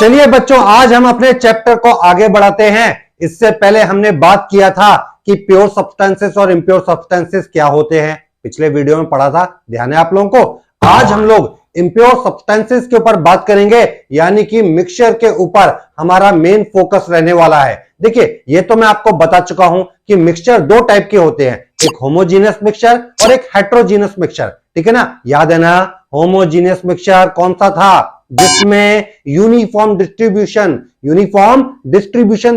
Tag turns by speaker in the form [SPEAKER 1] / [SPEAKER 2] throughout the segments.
[SPEAKER 1] चलिए बच्चों, आज हम अपने चैप्टर को आगे बढ़ाते हैं। इससे पहले हमने बात किया था कि प्योर सब्सटेंसेस और इम्प्योर सब्सटेंसेस क्या होते हैं। पिछले वीडियो में पढ़ा था, ध्यान है आप लोगों को। आज हम लोग इम्प्योर सब्सटेंसेस के ऊपर बात करेंगे, यानी कि मिक्सचर के ऊपर हमारा मेन फोकस रहने वाला है। देखिए, ये तो मैं आपको बता चुका हूं कि मिक्सचर दो टाइप के होते हैं, एक होमोजीनियस मिक्सचर और एक हेट्रोजीनियस मिक्सचर। ठीक है ना, याद है ना। होमोजीनियस मिक्सचर कौन सा था? जिसमें यूनिफॉर्म डिस्ट्रीब्यूशन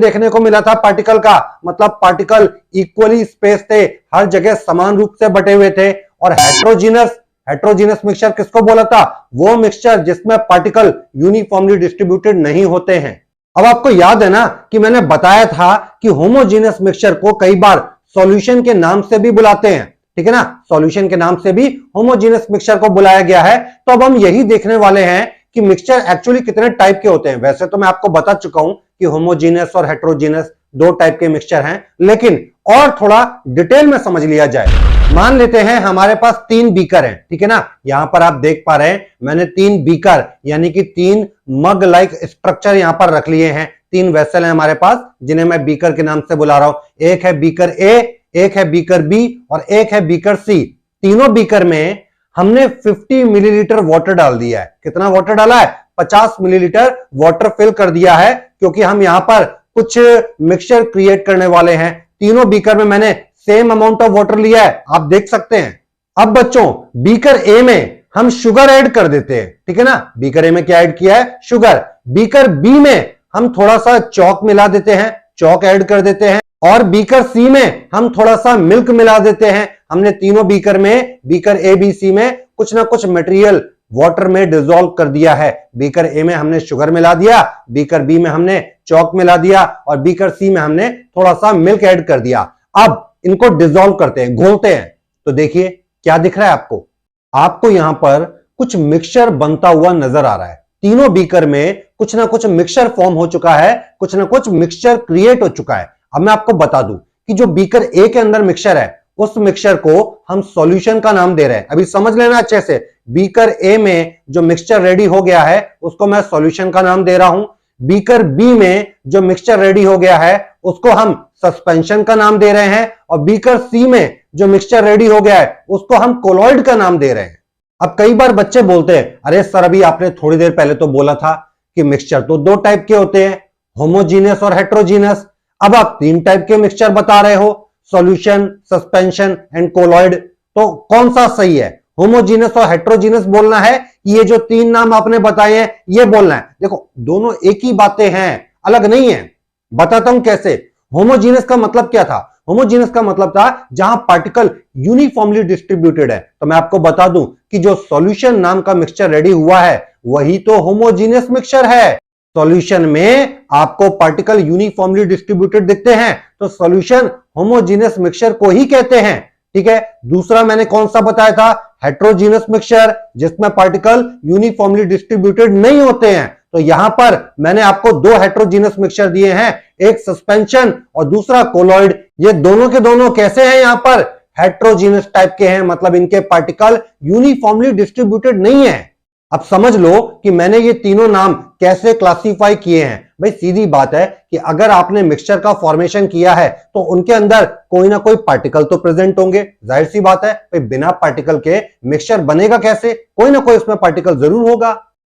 [SPEAKER 1] देखने को मिला था पार्टिकल का, मतलब पार्टिकल इक्वली स्पेस थे, हर जगह समान रूप से बटे हुए थे। और हेट्रोजीनियस मिक्सचर किसको बोला था? वो मिक्सचर जिसमें पार्टिकल यूनिफॉर्मली डिस्ट्रीब्यूटेड नहीं होते हैं। अब आपको याद है ना कि मैंने बताया था कि होमोजीनियस मिक्सचर को कई बार सॉल्यूशन के नाम से भी बुलाते हैं। ठीक है ना, सॉल्यूशन के नाम से भी होमोजीनियस मिक्सचर को बुलाया गया है। तो अब हम यही देखने वाले हैं कि मिक्सचर एक्चुअली कितने टाइप के होते हैं। वैसे तो मैं आपको बता चुका हूं कि होमोजीनियस और हेट्रोजीनियस दो टाइप के मिक्सचर हैं, लेकिन और थोड़ा डिटेल में समझ लिया जाए। मान लेते हैं हमारे पास 3 बीकर हैं। ठीक है ना, यहां पर आप देख पा रहे हैं मैंने 3 बीकर यानी कि 3 मग लाइक स्ट्रक्चर यहां पर रख लिए हैं। 3 वेसल हैं हमारे पास, जिन्हें मैं बीकर के नाम से बुला रहा हूं। एक है बीकर ए, एक है बीकर बी और एक है बीकर सी। तीनों बीकर में हमने 50 मिलीलीटर वाटर डाल दिया है। कितना वाटर डाला है? 50 मिलीलीटर वाटर फिल कर दिया है, क्योंकि हम यहां पर कुछ मिक्सचर क्रिएट करने वाले हैं। तीनों बीकर में मैंने सेम अमाउंट ऑफ वाटर लिया है, आप देख सकते हैं। अब बच्चों, बीकर ए में हम शुगर ऐड कर देते हैं। ठीक है ना, बीकर ए में क्या ऐड किया है? शुगर। बीकर बी में हम थोड़ा सा चौक मिला देते हैं, चौक ऐड कर देते हैं। और बीकर सी में हम थोड़ा सा मिल्क मिला देते हैं। हमने तीनों बीकर में, बीकर ए बी सी में कुछ ना कुछ मटेरियल वाटर में डिसॉल्व कर दिया है। बीकर ए में हमने शुगर मिला दिया, बीकर बी में हमने चौक मिला दिया और बीकर सी में हमने थोड़ा सा मिल्क ऐड कर दिया। अब इनको डिसॉल्व करते हैं, घोलते हैं। तो देखिए क्या दिख रहा है आपको? आपको यहां पर कुछ मिक्सचर बनता हुआ नजर आ रहा है। तीनों बीकर में कुछ ना कुछ मिक्सचर फॉर्म हो चुका है, कुछ ना कुछ मिक्सचर क्रिएट हो चुका है। अब मैं आपको बता दूं कि जो बीकर ए के अंदर मिक्सचर है, उस मिक्सचर को हम सॉल्यूशन का नाम दे रहे हैं। अभी समझ लेना अच्छे से। बीकर ए में जो मिक्सचर रेडी हो गया है, उसको मैं सॉल्यूशन का नाम दे रहा हूं। बीकर बी में जो मिक्सचर रेडी हो गया है, उसको हम सस्पेंशन का नाम दे रहे हैं। और बीकर सी में जो मिक्सचर रेडी हो गया है, उसको हम कोलॉइड का नाम दे रहे हैं। अब कई बार बच्चे बोलते हैं, अरे सर अभी आपने थोड़ी देर पहले तो बोला था कि मिक्सचर तो दो टाइप के होते हैं, होमोजीनियस और हेट्रोजीनियस। अब आप 3 टाइप के मिक्सचर बता रहे हो, सॉल्यूशन, सस्पेंशन एंड कोलॉइड। तो कौन सा सही है? होमोजीनियस और हेट्रोजीनियस बोलना है, ये जो 3 नाम आपने बताए हैं ये बोलना है? देखो, दोनों एक ही बातें हैं, अलग नहीं है। बताता हूं कैसे। होमोजीनियस का मतलब क्या था? होमोजीनियस का मतलब था जहां पार्टिकल यूनिफॉर्मली डिस्ट्रीब्यूटेड है। तो मैं आपको बता दूं कि जो सॉल्यूशन नाम का मिक्सचर रेडी हुआ है, वही तो होमोजीनियस मिक्सचर है। सॉल्यूशन में आपको पार्टिकल यूनिफॉर्मली डिस्ट्रीब्यूटेड दिखते हैं, तो सॉल्यूशन होमोजीनियस मिक्सचर को ही कहते हैं। ठीक है। दूसरा मैंने कौन सा बताया था? हेट्रोजीनियस मिक्सचर, जिसमें पार्टिकल यूनिफॉर्मली डिस्ट्रीब्यूटेड नहीं होते हैं। तो यहां पर मैंने आपको 2 हेट्रोजीनियस मिक्सचर दिए हैं, एक सस्पेंशन और दूसरा कोलॉइड। ये दोनों के दोनों कैसे हैं? यहां पर हेट्रोजीनियस टाइप के हैं, मतलब इनके पार्टिकल यूनिफॉर्मली डिस्ट्रीब्यूटेड नहीं है। अब समझ लो कि मैंने ये तीनों नाम कैसे क्लासिफाई किए हैं। भाई सीधी बात है कि अगर आपने मिक्सचर का फॉर्मेशन किया है, तो उनके अंदर कोई ना कोई पार्टिकल तो प्रेजेंट होंगे। जाहिर सी बात है, भाई बिना पार्टिकल के मिक्सचर बनेगा कैसे? कोई ना कोई उसमें पार्टिकल जरूर होगा।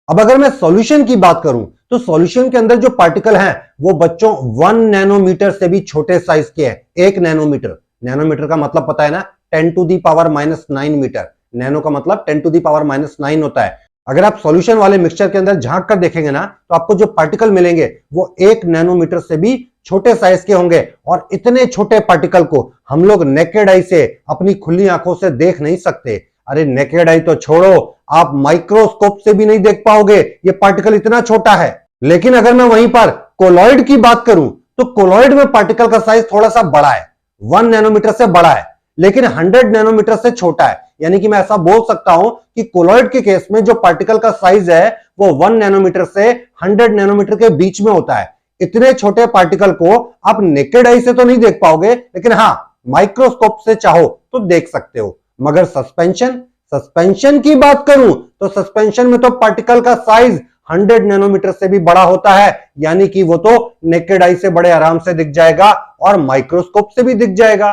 [SPEAKER 1] अब अगर मैं सॉल्यूशन की बात करूं, तो सॉल्यूशन के अंदर जो पार्टिकल हैं, वो बच्चों 1 नैनोमीटर से भी छोटे साइज के हैं। 1 नैनोमीटर, नैनोमीटर का मतलब पता है ना, 10⁻⁹ मीटर। नैनो का मतलब 10⁻⁹ होता है। अगर आप सॉल्यूशन वाले मिक्सचर के अंदर झांक कर देखेंगे ना, तो आपको जो पार्टिकल मिलेंगे वो 1 नैनोमीटर से भी छोटे साइज के होंगे। और इतने छोटे पार्टिकल को हम लोग नेकेड आई से, अपनी खुली आंखों से देख नहीं सकते। अरे नेकेड आई तो छोड़ो, आप माइक्रोस्कोप से भी नहीं देख पाओगे, ये पार्टिकल इतना छोटा है। लेकिन अगर मैं वहीं पर कोलॉइड की बात करूं, तो कोलॉइड में पार्टिकल का साइज थोड़ा सा बड़ा है, 1 नैनोमीटर से बड़ा है, लेकिन 100 नैनोमीटर से छोटा है। यानी कि मैं ऐसा बोल सकता हूं कि कोलॉइड के केस में जो पार्टिकल का साइज है, वो 1 नैनोमीटर से 100 नैनोमीटर के बीच में होता है। इतने छोटे पार्टिकल को आप नेकेड आई से तो नहीं देख पाओगे, लेकिन हां, माइक्रोस्कोप से चाहो तो देख सकते हो। मगर सस्पेंशन की बात करूं, तो सस्पेंशन में तो पार्टिकल का साइज 100 नैनोमीटर से भी बड़ा होता है, यानी कि वो तो नेकेड आई से बड़े आराम से दिख जाएगा और माइक्रोस्कोप से भी दिख जाएगा।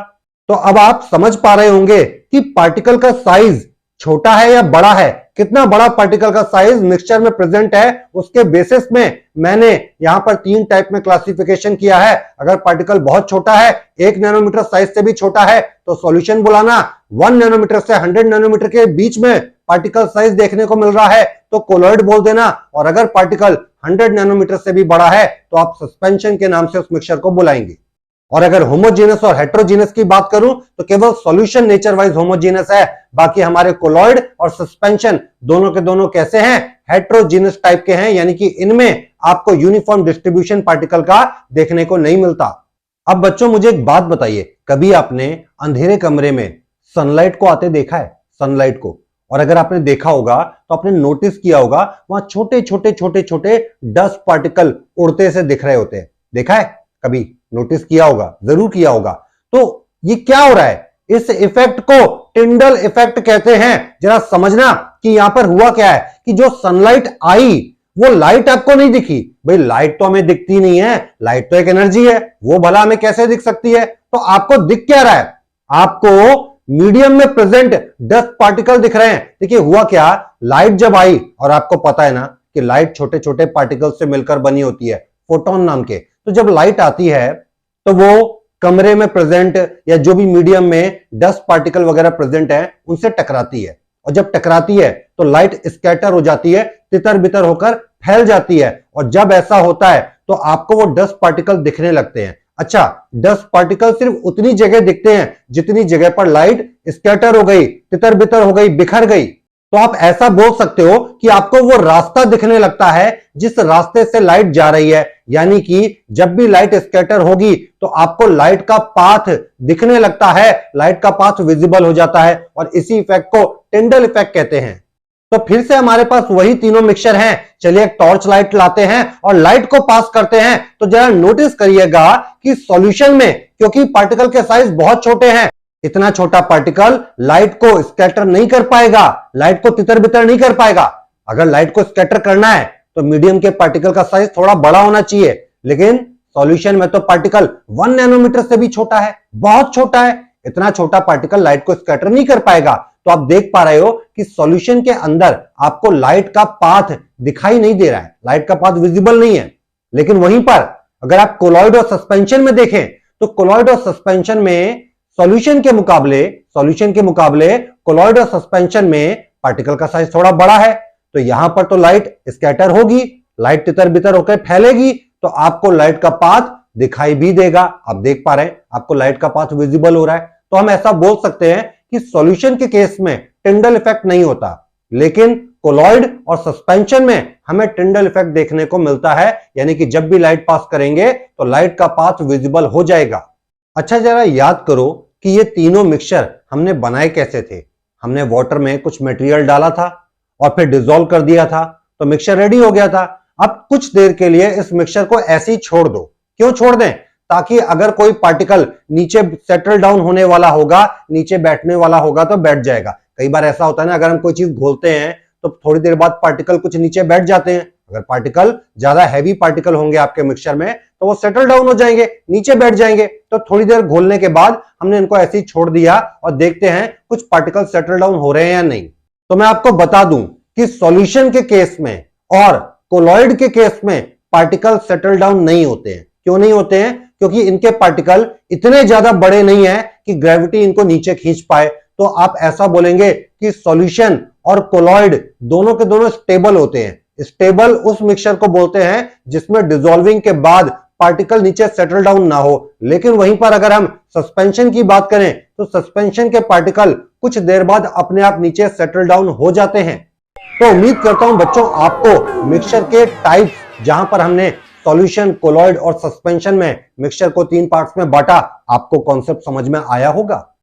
[SPEAKER 1] तो अब आप समझ पा रहे होंगे कि पार्टिकल का साइज छोटा है या बड़ा है। कितना बड़ा पार्टिकल का साइज मिक्सचर में प्रेजेंट है उसके बेसिस में मैंने यहां पर 3 टाइप में क्लासिफिकेशन किया है। अगर पार्टिकल बहुत छोटा है, 1 नैनोमीटर साइज से भी छोटा है, तो सॉल्यूशन बुलाना। 1 नैनोमीटर से 100 नैनोमीटर के बीच में पार्टिकल साइज देखने को मिल रहा है तो कोलॉइड बोल देना। और अगर पार्टिकल 100 नैनोमीटर से भी बड़ा है तो आप सस्पेंशन के नाम से उस मिक्सचर को बुलाएंगे। और अगर होमोजेनस और हेट्रोजीनस की बात करूं तो केवल सॉल्यूशन नेचर वाइज होमोजेनस है, बाकी हमारे कोलॉइड और सस्पेंशन दोनों के दोनों कैसे हैं, हेट्रोजीनस टाइप के हैं, यानी कि इनमें आपको यूनिफॉर्म डिस्ट्रीब्यूशन पार्टिकल का देखने को नहीं मिलता। अब बच्चों मुझे एक बात बताइए, कभी आपने अंधेरे कमरे में सनलाइट को आते देखा है? सनलाइट को, और अगर आपने देखा होगा तो आपने नोटिस किया होगा वहां छोटे छोटे छोटे छोटे डस्ट पार्टिकल उड़ते से दिख रहे होते हैं। देखा है? कभी नोटिस किया होगा, जरूर किया होगा। तो ये क्या हो रहा है? इस इफेक्ट को टिंडल इफेक्ट कहते हैं। जरा समझना कि यहां पर हुआ क्या है कि जो सनलाइट आई वो लाइट आपको नहीं दिखी। भाई लाइट तो हमें दिखती नहीं है, लाइट तो एक एनर्जी है, वो भला हमें कैसे दिख सकती है? तो आपको दिख क्या रहा है? आपको मीडियम में प्रेजेंट डस्ट पार्टिकल दिख रहे हैं। देखिए हुआ क्या, लाइट जब आई, और आपको पता है ना कि लाइट छोटे छोटे पार्टिकल से मिलकर बनी होती है, फोटोन नाम के। तो जब लाइट आती है तो वो कमरे में प्रेजेंट या जो भी मीडियम में डस्ट पार्टिकल वगैरह प्रेजेंट है उनसे टकराती है, और जब टकराती है तो लाइट स्कैटर हो जाती है, तितर बितर होकर फैल जाती है। और जब ऐसा होता है तो आपको वो डस्ट पार्टिकल दिखने लगते हैं। अच्छा, डस्ट पार्टिकल सिर्फ उतनी जगह दिखते हैं जितनी जगह पर लाइट स्कैटर हो गई, तितर बितर हो गई, बिखर गई। तो आप ऐसा बोल सकते हो कि आपको वो रास्ता दिखने लगता है जिस रास्ते से लाइट जा रही है, यानी कि जब भी लाइट स्कैटर होगी तो आपको लाइट का पाथ दिखने लगता है, लाइट का पाथ विजिबल हो जाता है, और इसी इफेक्ट को टिंडल इफेक्ट कहते हैं। तो फिर से हमारे पास वही तीनों मिक्सचर हैं। चलिए एक टॉर्च लाइट लाते हैं और लाइट को पास करते हैं। तो जरा नोटिस करिएगा कि सॉल्यूशन में, क्योंकि पार्टिकल के साइज बहुत छोटे हैं, इतना छोटा पार्टिकल लाइट को स्कैटर नहीं कर पाएगा, लाइट को तितर बितर नहीं कर पाएगा। अगर लाइट को स्कैटर करना है तो मीडियम के पार्टिकल का साइज थोड़ा बड़ा होना चाहिए, लेकिन सॉल्यूशन में तो पार्टिकल 1 नैनोमीटर से भी छोटा है, बहुत छोटा है। इतना छोटा पार्टिकल लाइट को स्कैटर नहीं कर पाएगा। तो आप देख पा रहे हो कि सॉल्यूशन के अंदर आपको लाइट का पाथ दिखाई नहीं दे रहा है, लाइट का पाथ विजिबल नहीं है। लेकिन वहीं पर अगर आप कोलॉइड और सस्पेंशन में देखें तो कोलॉइड और सस्पेंशन में सॉल्यूशन के मुकाबले कोलॉइड और सस्पेंशन में पार्टिकल का साइज थोड़ा बड़ा है। तो यहां पर तो लाइट स्कैटर होगी, लाइट तितर बितर होकर फैलेगी, तो आपको लाइट का पाथ दिखाई भी देगा। आप देख पा रहे हैं आपको लाइट का पाथ विजिबल हो रहा है। तो हम ऐसा बोल सकते हैं कि सॉल्यूशन के केस में टिंडल इफेक्ट नहीं होता, लेकिन कोलॉइड और सस्पेंशन में हमें टिंडल इफेक्ट देखने को मिलता है, यानी कि जब भी लाइट पास करेंगे तो लाइट का पाथ विजिबल हो जाएगा। अच्छा, जरा याद करो कि ये तीनों मिक्सचर हमने बनाए कैसे थे। हमने वाटर में कुछ मटेरियल डाला था और फिर डिसॉल्व कर दिया था, तो मिक्सचर रेडी हो गया था। अब कुछ देर के लिए इस मिक्सचर को ऐसे ही छोड़ दो। क्यों छोड़ दें? ताकि अगर कोई पार्टिकल नीचे सेटल डाउन होने वाला होगा, नीचे बैठने वाला होगा तो बैठ जाएगा। कई बार ऐसा होता है ना, अगर हम कोई चीज घोलते हैं तो थोड़ी देर बाद पार्टिकल कुछ नीचे बैठ जाते हैं। अगर पार्टिकल ज्यादा हैवी पार्टिकल होंगे आपके मिक्सचर में तो वो सेटल डाउन हो जाएंगे, नीचे बैठ जाएंगे। तो थोड़ी देर घोलने के बाद हमने इनको ऐसे ही छोड़ दिया और देखते हैं कुछ पार्टिकल सेटल डाउन हो रहे हैं या नहीं। तो मैं आपको बता दूं कि सॉल्यूशन के केस में और कोलॉइड के केस में पार्टिकल सेटल डाउन नहीं होते हैं। क्यों नहीं होते हैं? क्योंकि इनके पार्टिकल इतने ज्यादा बड़े नहीं है कि ग्रेविटी इनको नीचे खींच पाए। तो आप ऐसा बोलेंगे कि सॉल्यूशन और कोलॉइड दोनों के दोनों स्टेबल होते हैं। स्टेबल उस मिक्सचर को बोलते हैं जिसमें डिसॉल्विंग के बाद पार्टिकल नीचे सेटल डाउन ना हो। लेकिन वहीं पर अगर हम सस्पेंशन की बात करें तो सस्पेंशन के पार्टिकल कुछ देर बाद अपने आप नीचे सेटल डाउन हो जाते हैं। तो उम्मीद करता हूं बच्चों आपको मिक्सचर के टाइप्स, जहां पर हमने सॉल्यूशन, कोलॉइड और सस्पेंशन में मिक्सचर को 3 पार्ट्स में बांटा, आपको कॉन्सेप्ट समझ में आया होगा।